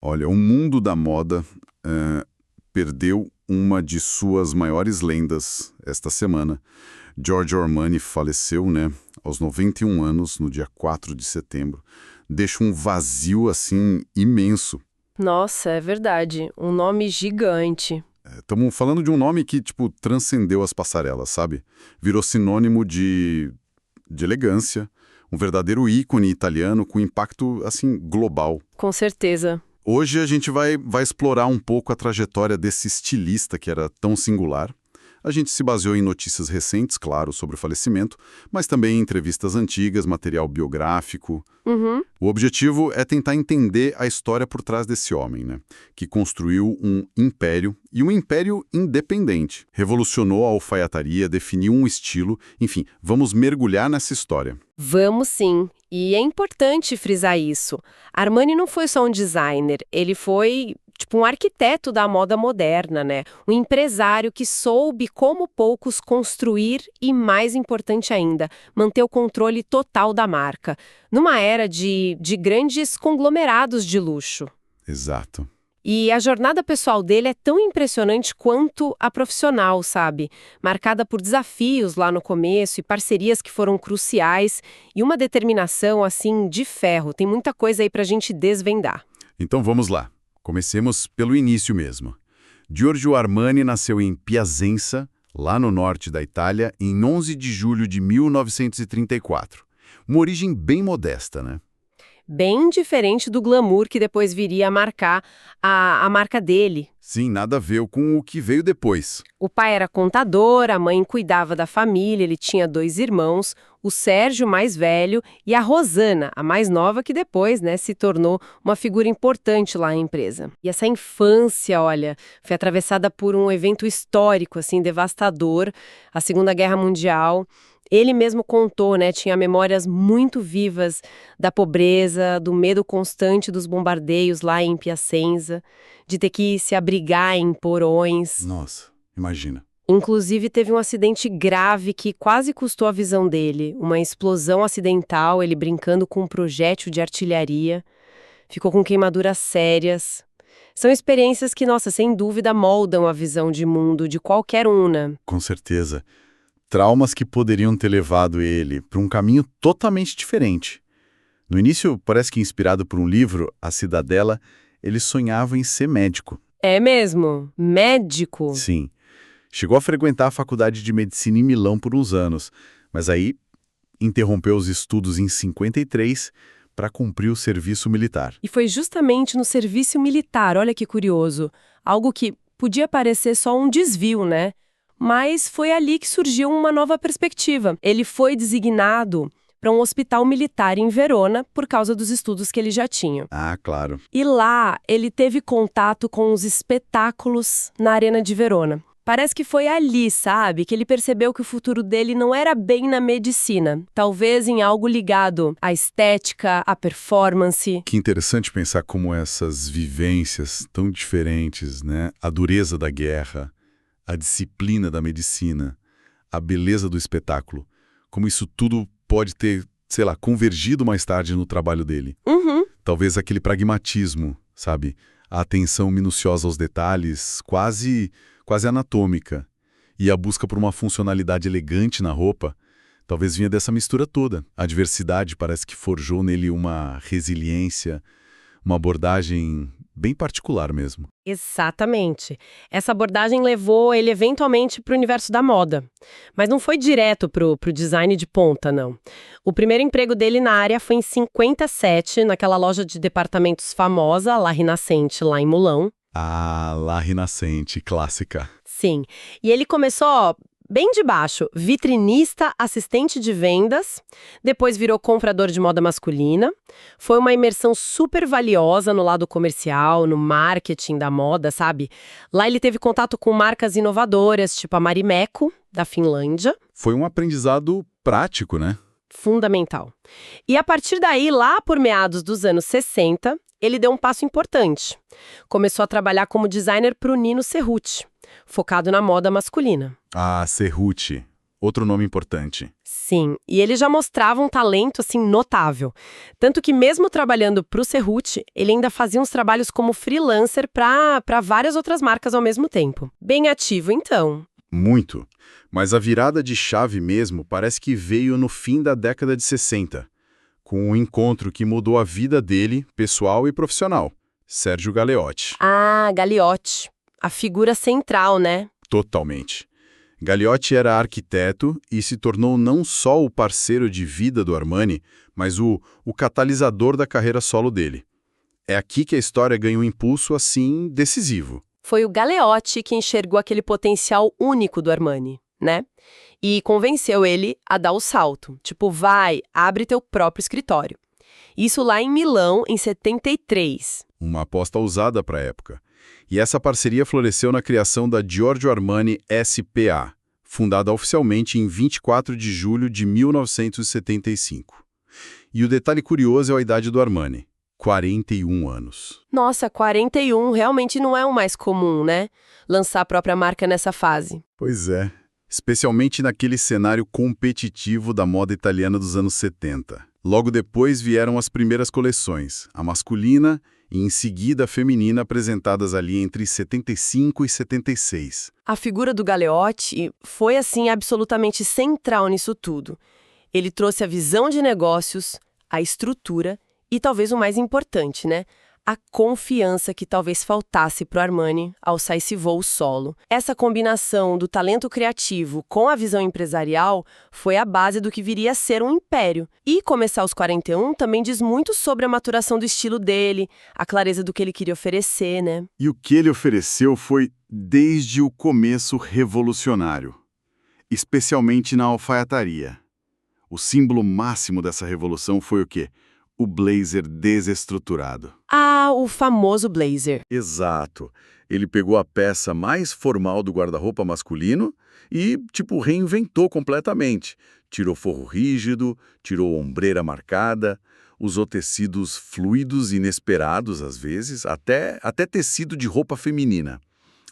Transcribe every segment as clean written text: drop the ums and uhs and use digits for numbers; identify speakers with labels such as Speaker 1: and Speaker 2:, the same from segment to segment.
Speaker 1: Olha, o mundo da moda perdeu uma de suas maiores lendas esta semana. Giorgio Armani faleceu, né, aos 91 anos, no dia 4 de setembro. Deixa um vazio, assim, imenso.
Speaker 2: Nossa, é verdade. Um nome gigante.
Speaker 1: Estamos falando de um nome que, tipo, transcendeu as passarelas, sabe? Virou sinônimo de elegância, um verdadeiro ícone italiano com impacto, assim, global.
Speaker 2: Com certeza.
Speaker 1: Hoje a gente vai explorar um pouco a trajetória desse estilista que era tão singular. A gente se baseou em notícias recentes, claro, sobre o falecimento, mas também em entrevistas antigas, material biográfico.
Speaker 2: Uhum.
Speaker 1: O objetivo é tentar entender a história por trás desse homem, né? Que construiu um império, e um império independente. Revolucionou a alfaiataria, definiu um estilo, enfim, vamos mergulhar nessa história.
Speaker 2: Vamos sim. E é importante frisar isso. Armani não foi só um designer, ele foi, tipo, um arquiteto da moda moderna, né? Um empresário que soube, como poucos, construir e, mais importante ainda, manter o controle total da marca, numa era de grandes conglomerados de luxo.
Speaker 1: Exato.
Speaker 2: E a jornada pessoal dele é tão impressionante quanto a profissional, sabe? Marcada por desafios lá no começo e parcerias que foram cruciais e uma determinação, assim, de ferro. Tem muita coisa aí pra gente desvendar.
Speaker 1: Então vamos lá. Comecemos pelo início mesmo. Giorgio Armani nasceu em Piacenza, lá no norte da Itália, em 11 de julho de 1934. Uma origem bem modesta, né?
Speaker 2: Bem diferente do glamour que depois viria a marcar a marca dele.
Speaker 1: Sim, nada a ver com o que veio depois.
Speaker 2: O pai era contador, a mãe cuidava da família, ele tinha 2 irmãos, o Sérgio, mais velho, e a Rosana, a mais nova, que depois, né, se tornou uma figura importante lá na empresa. E essa infância, olha, foi atravessada por um evento histórico, assim, devastador, a Segunda Guerra Mundial. Ele mesmo contou, né, tinha memórias muito vivas da pobreza, do medo constante dos bombardeios lá em Piacenza, de ter que se abrigar em porões.
Speaker 1: Nossa, imagina.
Speaker 2: Inclusive, teve um acidente grave que quase custou a visão dele. Uma explosão acidental, ele brincando com um projétil de artilharia. Ficou com queimaduras sérias. São experiências que, nossa, sem dúvida moldam a visão de mundo de qualquer um, né?
Speaker 1: Com certeza. Traumas que poderiam ter levado ele para um caminho totalmente diferente. No início, parece que inspirado por um livro, A Cidadela, ele sonhava em ser médico.
Speaker 2: É mesmo? Médico?
Speaker 1: Sim. Chegou a frequentar a faculdade de medicina em Milão por uns anos, mas aí interrompeu os estudos em 53 para cumprir o serviço militar.
Speaker 2: E foi justamente no serviço militar, olha que curioso. Algo que podia parecer só um desvio, né? Mas foi ali que surgiu uma nova perspectiva. Ele foi designado para um hospital militar em Verona por causa dos estudos que ele já tinha.
Speaker 1: Ah, claro.
Speaker 2: E lá ele teve contato com os espetáculos na Arena de Verona. Parece que foi ali, sabe, que ele percebeu que o futuro dele não era bem na medicina. Talvez em algo ligado à estética, à performance.
Speaker 1: Que interessante pensar como essas vivências tão diferentes, né? A dureza da guerra, a disciplina da medicina, a beleza do espetáculo, como isso tudo pode ter, sei lá, convergido mais tarde no trabalho dele.
Speaker 2: Uhum.
Speaker 1: Talvez aquele pragmatismo, sabe? A atenção minuciosa aos detalhes, quase anatômica, e a busca por uma funcionalidade elegante na roupa, talvez vinha dessa mistura toda. A diversidade parece que forjou nele uma resiliência, uma abordagem bem particular mesmo.
Speaker 2: Exatamente. Essa abordagem levou ele eventualmente para o universo da moda. Mas não foi direto pro design de ponta, não. O primeiro emprego dele na área foi em 57, naquela loja de departamentos famosa, La Rinascente, lá em Milão.
Speaker 1: Ah, La Rinascente, clássica.
Speaker 2: Sim. E ele começou, ó, bem de baixo, vitrinista, assistente de vendas, depois virou comprador de moda masculina. Foi uma imersão super valiosa no lado comercial, no marketing da moda, sabe? Lá ele teve contato com marcas inovadoras, tipo a Marimekko, da Finlândia.
Speaker 1: Foi um aprendizado prático, né?
Speaker 2: Fundamental. E a partir daí, lá por meados dos anos 60, ele deu um passo importante. Começou a trabalhar como designer para o Nino Cerruti, focado na moda masculina.
Speaker 1: Ah, Cerruti. outro nome importante.
Speaker 2: Sim, e ele já mostrava um talento, assim, notável. Tanto que mesmo trabalhando para o Cerruti, ele ainda fazia uns trabalhos como freelancer para várias outras marcas ao mesmo tempo. Bem ativo, então.
Speaker 1: Muito. Mas a virada de chave mesmo parece que veio no fim da década de 60, com um encontro que mudou a vida dele, pessoal e profissional. Sérgio Galeotti.
Speaker 2: Ah, Galeotti. A figura central, né?
Speaker 1: Totalmente. Galeotti era arquiteto e se tornou não só o parceiro de vida do Armani, mas o catalisador da carreira solo dele. É aqui que a história ganha um impulso, assim, decisivo.
Speaker 2: Foi o Galeotti que enxergou aquele potencial único do Armani, né? E convenceu ele a dar o salto. Tipo, vai, abre teu próprio escritório. Isso lá em Milão, em 73.
Speaker 1: Uma aposta ousada para a época. E essa parceria floresceu na criação da Giorgio Armani S.p.A., fundada oficialmente em 24 de julho de 1975. E o detalhe curioso é a idade do Armani, 41 anos.
Speaker 2: Nossa, 41 realmente não é o mais comum, né? Lançar a própria marca nessa fase.
Speaker 1: Pois é, especialmente naquele cenário competitivo da moda italiana dos anos 70. Logo depois vieram as primeiras coleções, a masculina e em seguida a feminina, apresentadas ali entre 75 e 76.
Speaker 2: A figura do Galeotti foi, assim, absolutamente central nisso tudo. Ele trouxe a visão de negócios, a estrutura e, talvez o mais importante, né? A confiança que talvez faltasse para o Armani ao sair esse voo solo. Essa combinação do talento criativo com a visão empresarial foi a base do que viria a ser um império. E começar aos 41 também diz muito sobre a maturação do estilo dele, a clareza do que ele queria oferecer, né?
Speaker 1: E o que ele ofereceu foi, desde o começo, revolucionário, especialmente na alfaiataria. O símbolo máximo dessa revolução foi o quê? O blazer desestruturado.
Speaker 2: Ah, o famoso blazer.
Speaker 1: Exato. Ele pegou a peça mais formal do guarda-roupa masculino e, reinventou completamente. Tirou forro rígido, tirou ombreira marcada, usou tecidos fluidos e inesperados, às vezes, até tecido de roupa feminina.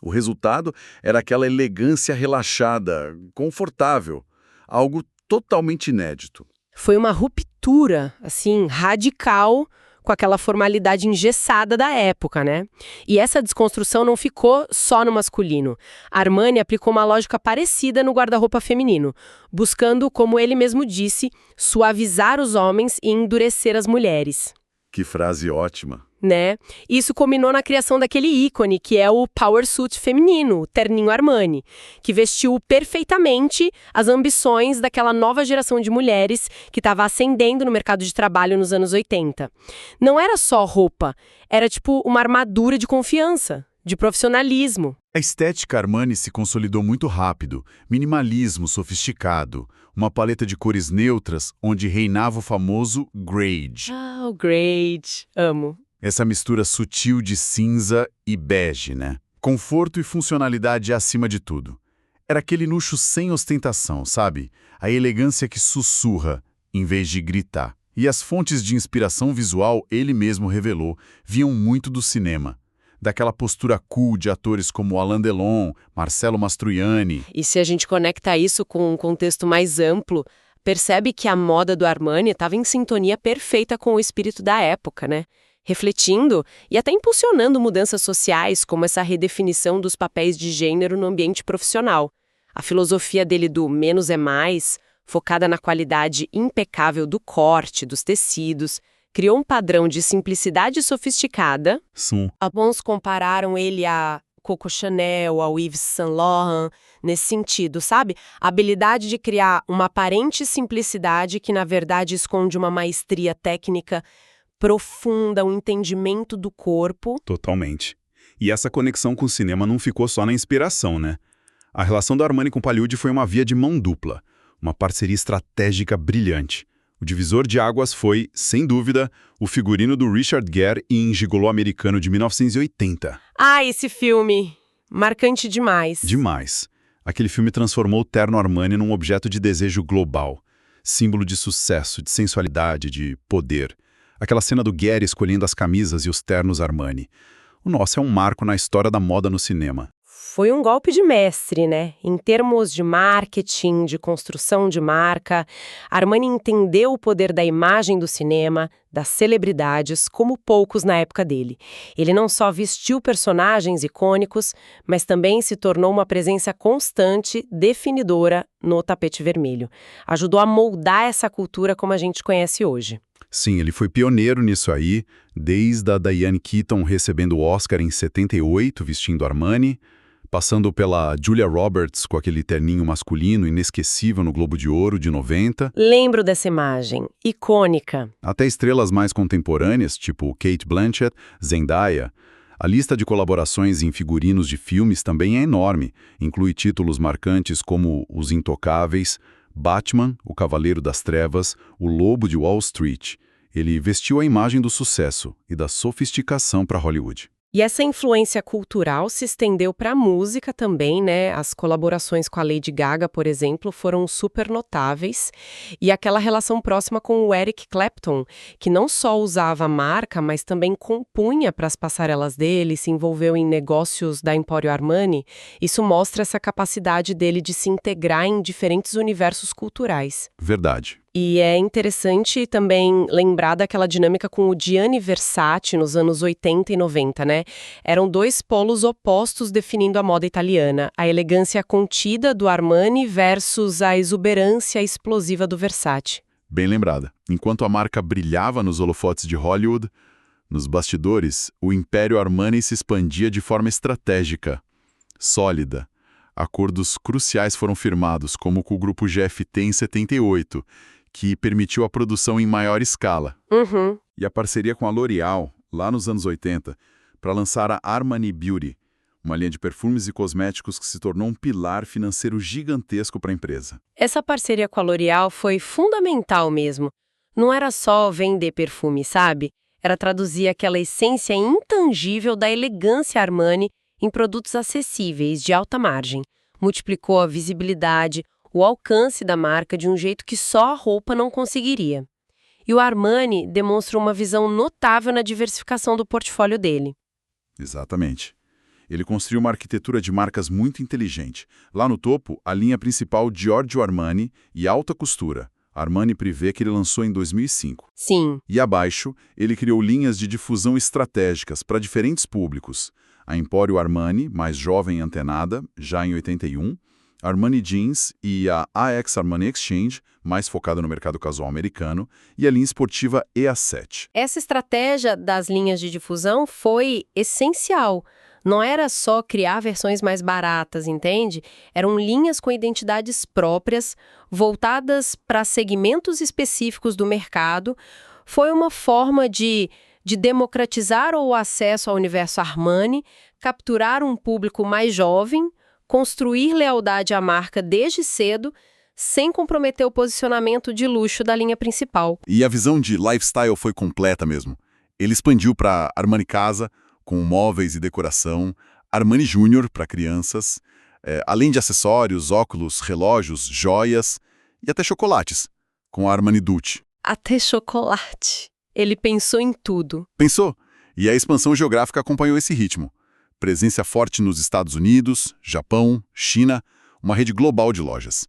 Speaker 1: O resultado era aquela elegância relaxada, confortável, algo totalmente inédito.
Speaker 2: Foi uma ruptura, assim, radical com aquela formalidade engessada da época, né? E essa desconstrução não ficou só no masculino. A Armani aplicou uma lógica parecida no guarda-roupa feminino, buscando, como ele mesmo disse, suavizar os homens e endurecer as mulheres.
Speaker 1: Que frase ótima.
Speaker 2: Né? Isso culminou na criação daquele ícone que é o power suit feminino, o terninho Armani, que vestiu perfeitamente as ambições daquela nova geração de mulheres que estava ascendendo no mercado de trabalho nos anos 80. Não era só roupa, era tipo uma armadura de confiança, de profissionalismo.
Speaker 1: A estética Armani se consolidou muito rápido, minimalismo sofisticado, uma paleta de cores neutras onde reinava o famoso grade.
Speaker 2: Ah, o grade, amo.
Speaker 1: Essa mistura sutil de cinza e bege, né? Conforto e funcionalidade acima de tudo. Era aquele luxo sem ostentação, sabe? A elegância que sussurra, em vez de gritar. E as fontes de inspiração visual, ele mesmo revelou, vinham muito do cinema. Daquela postura cool de atores como Alain Delon, Marcello Mastroianni.
Speaker 2: E se a gente conecta isso com um contexto mais amplo, percebe que a moda do Armani estava em sintonia perfeita com o espírito da época, né? Refletindo e até impulsionando mudanças sociais, como essa redefinição dos papéis de gênero no ambiente profissional. A filosofia dele do menos é mais, focada na qualidade impecável do corte, dos tecidos, criou um padrão de simplicidade sofisticada.
Speaker 1: Sim.
Speaker 2: Alguns compararam ele a Coco Chanel, ao Yves Saint Laurent, nesse sentido, sabe? A habilidade de criar uma aparente simplicidade que, na verdade, esconde uma maestria técnica profunda, um entendimento do corpo.
Speaker 3: Totalmente. E essa conexão com o cinema não ficou só na inspiração, né? A relação do Armani com Palhaudi foi uma via de mão dupla, uma parceria estratégica brilhante. O divisor de águas foi, sem dúvida, o figurino do Richard Gere em Gigolô Americano de 1980.
Speaker 2: Ah, esse filme! Marcante demais.
Speaker 3: Demais. Aquele filme transformou o terno Armani num objeto de desejo global, símbolo de sucesso, de sensualidade, de poder. Aquela cena do Gere escolhendo as camisas e os ternos Armani. Nossa, é um marco na história da moda no cinema.
Speaker 2: Foi um golpe de mestre, né? Em termos de marketing, de construção de marca, Armani entendeu o poder da imagem do cinema, das celebridades, como poucos na época dele. Ele não só vestiu personagens icônicos, mas também se tornou uma presença constante, definidora no tapete vermelho. Ajudou a moldar essa cultura como a gente conhece hoje.
Speaker 3: Sim, ele foi pioneiro nisso aí, desde a Diane Keaton recebendo o Oscar em 78, vestindo Armani, passando pela Julia Roberts com aquele terninho masculino inesquecível no Globo de Ouro de 90.
Speaker 2: Lembro dessa imagem, icônica.
Speaker 3: Até estrelas mais contemporâneas, tipo Cate Blanchett, Zendaya. A lista de colaborações em figurinos de filmes também é enorme. Inclui títulos marcantes como Os Intocáveis, Batman, o Cavaleiro das Trevas, o Lobo de Wall Street. Ele vestiu a imagem do sucesso e da sofisticação para Hollywood.
Speaker 2: E essa influência cultural se estendeu para a música também, né? As colaborações com a Lady Gaga, por exemplo, foram super notáveis. E aquela relação próxima com o Eric Clapton, que não só usava a marca, mas também compunha para as passarelas dele, se envolveu em negócios da Emporio Armani. Isso mostra essa capacidade dele de se integrar em diferentes universos culturais.
Speaker 3: Verdade.
Speaker 2: E é interessante também lembrar daquela dinâmica com o Gianni Versace nos anos 80 e 90, né? Eram dois polos opostos definindo a moda italiana, a elegância contida do Armani versus a exuberância explosiva do Versace.
Speaker 3: Bem lembrada. Enquanto a marca brilhava nos holofotes de Hollywood, nos bastidores, o Império Armani se expandia de forma estratégica, sólida. Acordos cruciais foram firmados, como com o grupo GFT em 78, que permitiu a produção em maior escala.
Speaker 2: Uhum.
Speaker 3: E a parceria com a L'Oréal, lá nos anos 80, para lançar a Armani Beauty, uma linha de perfumes e cosméticos que se tornou um pilar financeiro gigantesco para a empresa.
Speaker 2: Essa parceria com a L'Oréal foi fundamental mesmo. Não era só vender perfume, sabe? Era traduzir aquela essência intangível da elegância Armani em produtos acessíveis, de alta margem. Multiplicou a visibilidade, o alcance da marca de um jeito que só a roupa não conseguiria. E o Armani demonstra uma visão notável na diversificação do portfólio dele.
Speaker 3: Exatamente. Ele construiu uma arquitetura de marcas muito inteligente. Lá no topo, a linha principal Giorgio Armani e alta costura, Armani Privé, que ele lançou em 2005.
Speaker 2: Sim.
Speaker 3: E abaixo, ele criou linhas de difusão estratégicas para diferentes públicos. A Emporio Armani, mais jovem e antenada, já em 81, Armani Jeans e a AX Armani Exchange, mais focada no mercado casual americano, e a linha esportiva EA7.
Speaker 2: Essa estratégia das linhas de difusão foi essencial. Não era só criar versões mais baratas, entende? Eram linhas com identidades próprias, voltadas para segmentos específicos do mercado. Foi uma forma de democratizar o acesso ao universo Armani, capturar um público mais jovem, construir lealdade à marca desde cedo, sem comprometer o posicionamento de luxo da linha principal.
Speaker 3: E a visão de lifestyle foi completa mesmo. Ele expandiu para Armani Casa, com móveis e decoração, Armani Júnior para crianças, além de acessórios, óculos, relógios, joias e até chocolates, com a Armani Dulce.
Speaker 2: Até chocolate. Ele pensou em tudo.
Speaker 3: Pensou? E a expansão geográfica acompanhou esse ritmo. Presença forte nos Estados Unidos, Japão, China, uma rede global de lojas.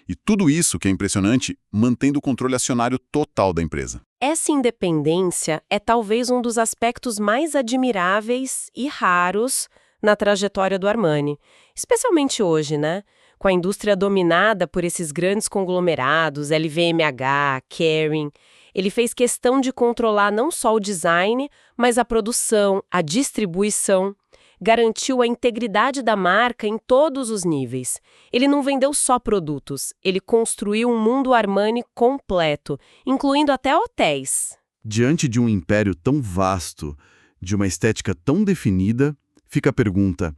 Speaker 3: E tudo isso, que é impressionante, mantendo o controle acionário total da empresa.
Speaker 2: Essa independência é talvez um dos aspectos mais admiráveis e raros na trajetória do Armani. Especialmente hoje, né? Com a indústria dominada por esses grandes conglomerados, LVMH, Kering. Ele fez questão de controlar não só o design, mas a produção, a distribuição. Garantiu a integridade da marca em todos os níveis. Ele não vendeu só produtos, ele construiu um mundo Armani completo, incluindo até hotéis.
Speaker 3: Diante de um império tão vasto, de uma estética tão definida, fica a pergunta: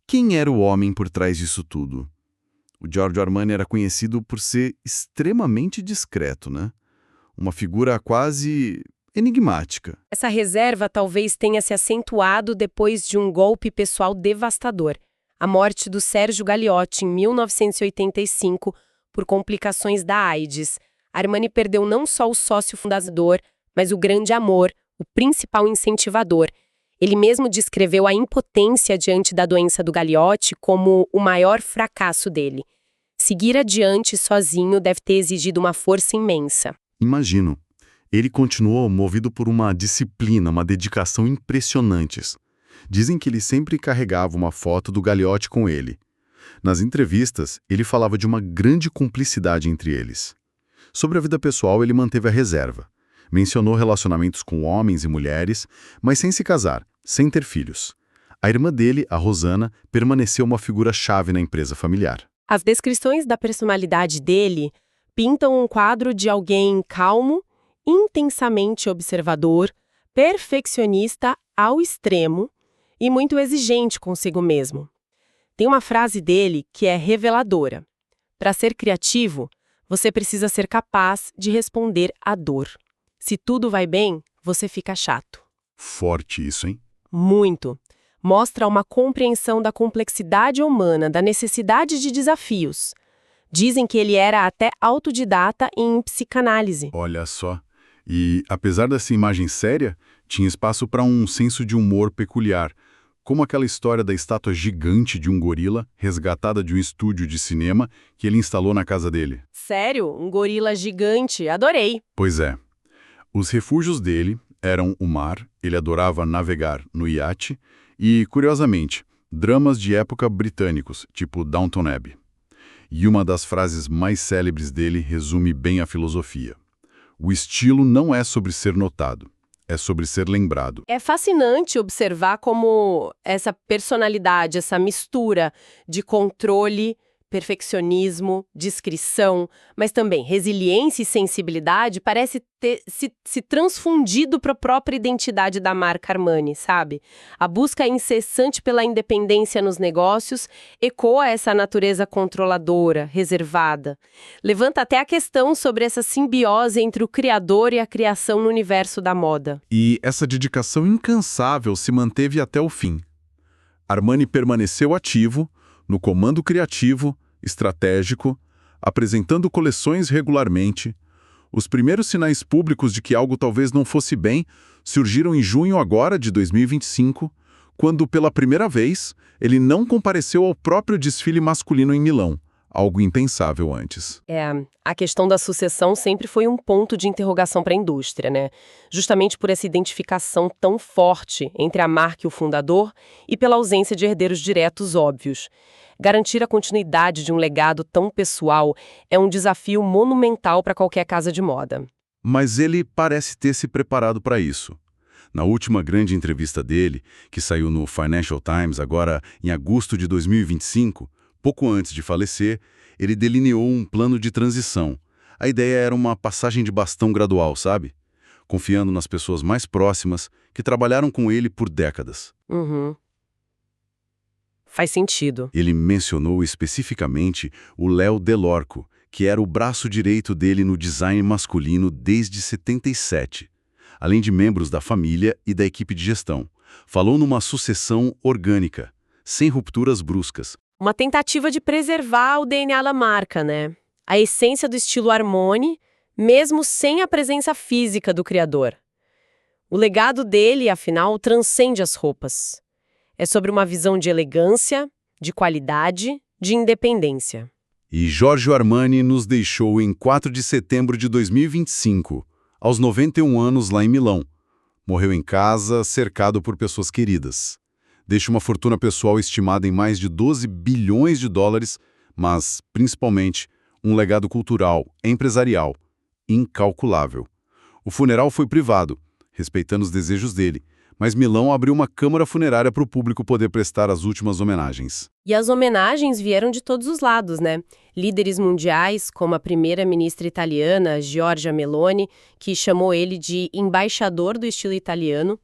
Speaker 3: quem era o homem por trás disso tudo? O Giorgio Armani era conhecido por ser extremamente discreto, né? Uma figura quase enigmática.
Speaker 2: Essa reserva talvez tenha se acentuado depois de um golpe pessoal devastador, a morte do Sérgio Galeotti em 1985 por complicações da AIDS. Armani perdeu não só o sócio fundador, mas o grande amor, o principal incentivador. Ele mesmo descreveu a impotência diante da doença do Galeotti como o maior fracasso dele. Seguir adiante sozinho deve ter exigido uma força imensa.
Speaker 1: Imagino. Ele continuou movido por uma disciplina, uma dedicação impressionantes. Dizem que ele sempre carregava uma foto do Galeotti com ele. Nas entrevistas, ele falava de uma grande cumplicidade entre eles. Sobre a vida pessoal, ele manteve a reserva. Mencionou relacionamentos com homens e mulheres, mas sem se casar, sem ter filhos. A irmã dele, a Rosana, permaneceu uma figura-chave na empresa familiar.
Speaker 2: As descrições da personalidade dele pintam um quadro de alguém calmo, intensamente observador, perfeccionista ao extremo e muito exigente consigo mesmo. Tem uma frase dele que é reveladora. Para ser criativo, você precisa ser capaz de responder à dor. Se tudo vai bem, você fica chato.
Speaker 1: Forte isso, hein?
Speaker 2: Muito. Mostra uma compreensão da complexidade humana, da necessidade de desafios. Dizem que ele era até autodidata em psicanálise.
Speaker 1: Olha só. E, apesar dessa imagem séria, tinha espaço para um senso de humor peculiar, como aquela história da estátua gigante de um gorila resgatada de um estúdio de cinema que ele instalou na casa dele.
Speaker 2: Sério? Um gorila gigante? Adorei!
Speaker 1: Pois é. Os refúgios dele eram o mar, ele adorava navegar no iate e, curiosamente, dramas de época britânicos, tipo Downton Abbey. E uma das frases mais célebres dele resume bem a filosofia. O estilo não é sobre ser notado, é sobre ser lembrado.
Speaker 2: É fascinante observar como essa personalidade, essa mistura de controle, perfeccionismo, discrição, mas também resiliência e sensibilidade parece ter se transfundido para a própria identidade da marca Armani, sabe? A busca incessante pela independência nos negócios ecoa essa natureza controladora, reservada. Levanta até a questão sobre essa simbiose entre o criador e a criação no universo da moda.
Speaker 1: E essa dedicação incansável se manteve até o fim. Armani permaneceu ativo no comando criativo, estratégico, apresentando coleções regularmente. Os primeiros sinais públicos de que algo talvez não fosse bem surgiram em junho agora de 2025, quando, pela primeira vez, ele não compareceu ao próprio desfile masculino em Milão, algo impensável antes.
Speaker 2: A questão da sucessão sempre foi um ponto de interrogação para a indústria, né? Justamente por essa identificação tão forte entre a marca e o fundador e pela ausência de herdeiros diretos óbvios. Garantir a continuidade de um legado tão pessoal é um desafio monumental para qualquer casa de moda.
Speaker 1: Mas ele parece ter se preparado para isso. Na última grande entrevista dele, que saiu no Financial Times agora em agosto de 2025, pouco antes de falecer, ele delineou um plano de transição. A ideia era uma passagem de bastão gradual, sabe? Confiando nas pessoas mais próximas que trabalharam com ele por décadas.
Speaker 2: Faz sentido.
Speaker 1: Ele mencionou especificamente o Léo Delorco, que era o braço direito dele no design masculino desde 77, além de membros da família e da equipe de gestão. Falou numa sucessão orgânica, sem rupturas bruscas.
Speaker 2: Uma tentativa de preservar o DNA da marca, né? A essência do estilo Armani, mesmo sem a presença física do criador. O legado dele, afinal, transcende as roupas. É sobre uma visão de elegância, de qualidade, de independência.
Speaker 1: E Giorgio Armani nos deixou em 4 de setembro de 2025, aos 91 anos lá em Milão. Morreu em casa, cercado por pessoas queridas. Deixa uma fortuna pessoal estimada em mais de 12 bilhões de dólares, mas, principalmente, um legado cultural, empresarial, incalculável. O funeral foi privado, respeitando os desejos dele, mas Milão abriu uma câmara funerária para o público poder prestar as últimas homenagens.
Speaker 2: E as homenagens vieram de todos os lados, né? Líderes mundiais, como a primeira-ministra italiana, Giorgia Meloni, que chamou ele de embaixador do estilo italiano,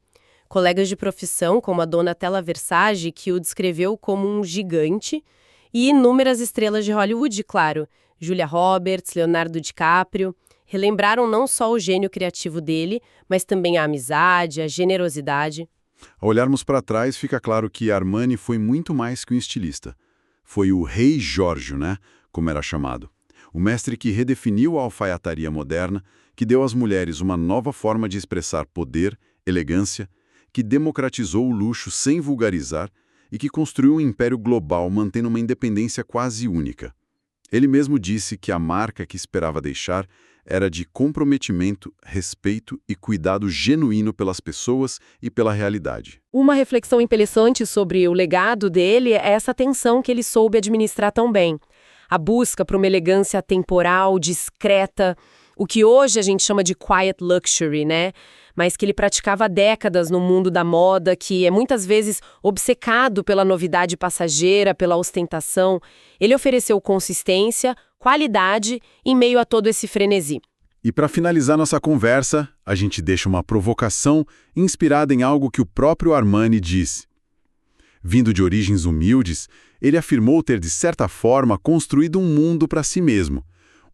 Speaker 2: colegas de profissão, como a Donatella Versace, que o descreveu como um gigante, e inúmeras estrelas de Hollywood, claro, Julia Roberts, Leonardo DiCaprio, relembraram não só o gênio criativo dele, mas também a amizade, a generosidade.
Speaker 1: Ao olharmos para trás, fica claro que Armani foi muito mais que um estilista. Foi o Rei Giorgio, né? Como era chamado. O mestre que redefiniu a alfaiataria moderna, que deu às mulheres uma nova forma de expressar poder, elegância, que democratizou o luxo sem vulgarizar e que construiu um império global mantendo uma independência quase única. Ele mesmo disse que a marca que esperava deixar era de comprometimento, respeito e cuidado genuíno pelas pessoas e pela realidade.
Speaker 2: Uma reflexão interessante sobre o legado dele é essa tensão que ele soube administrar tão bem. A busca por uma elegância atemporal, discreta, o que hoje a gente chama de quiet luxury, né? Mas que ele praticava há décadas no mundo da moda, que é muitas vezes obcecado pela novidade passageira, pela ostentação. Ele ofereceu consistência, qualidade em meio a todo esse frenesi.
Speaker 1: E para finalizar nossa conversa, a gente deixa uma provocação inspirada em algo que o próprio Armani disse. Vindo de origens humildes, ele afirmou ter, de certa forma, construído um mundo para si mesmo.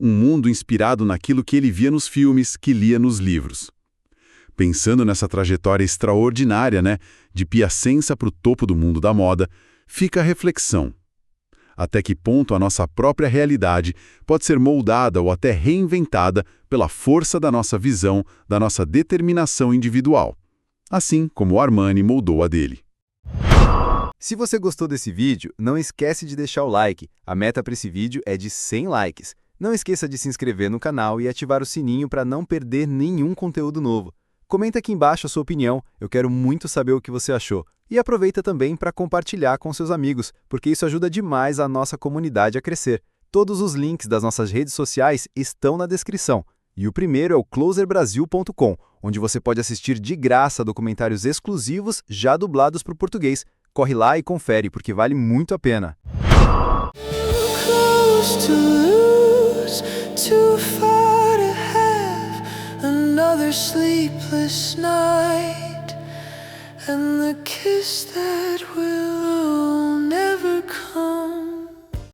Speaker 1: Um mundo inspirado naquilo que ele via nos filmes, que lia nos livros. Pensando nessa trajetória extraordinária, né, de Piacenza para o topo do mundo da moda, fica a reflexão. Até que ponto a nossa própria realidade pode ser moldada ou até reinventada pela força da nossa visão, da nossa determinação individual. Assim como o Armani moldou a dele.
Speaker 4: Se você gostou desse vídeo, não esquece de deixar o like. A meta para esse vídeo é de 100 likes. Não esqueça de se inscrever no canal e ativar o sininho para não perder nenhum conteúdo novo. Comenta aqui embaixo a sua opinião, eu quero muito saber o que você achou. E aproveita também para compartilhar com seus amigos, porque isso ajuda demais a nossa comunidade a crescer. Todos os links das nossas redes sociais estão na descrição. E o primeiro é o closerbrasil.com, onde você pode assistir de graça documentários exclusivos já dublados para o português. Corre lá e confere, porque vale muito a pena.
Speaker 5: Another sleepless night, and the kiss that will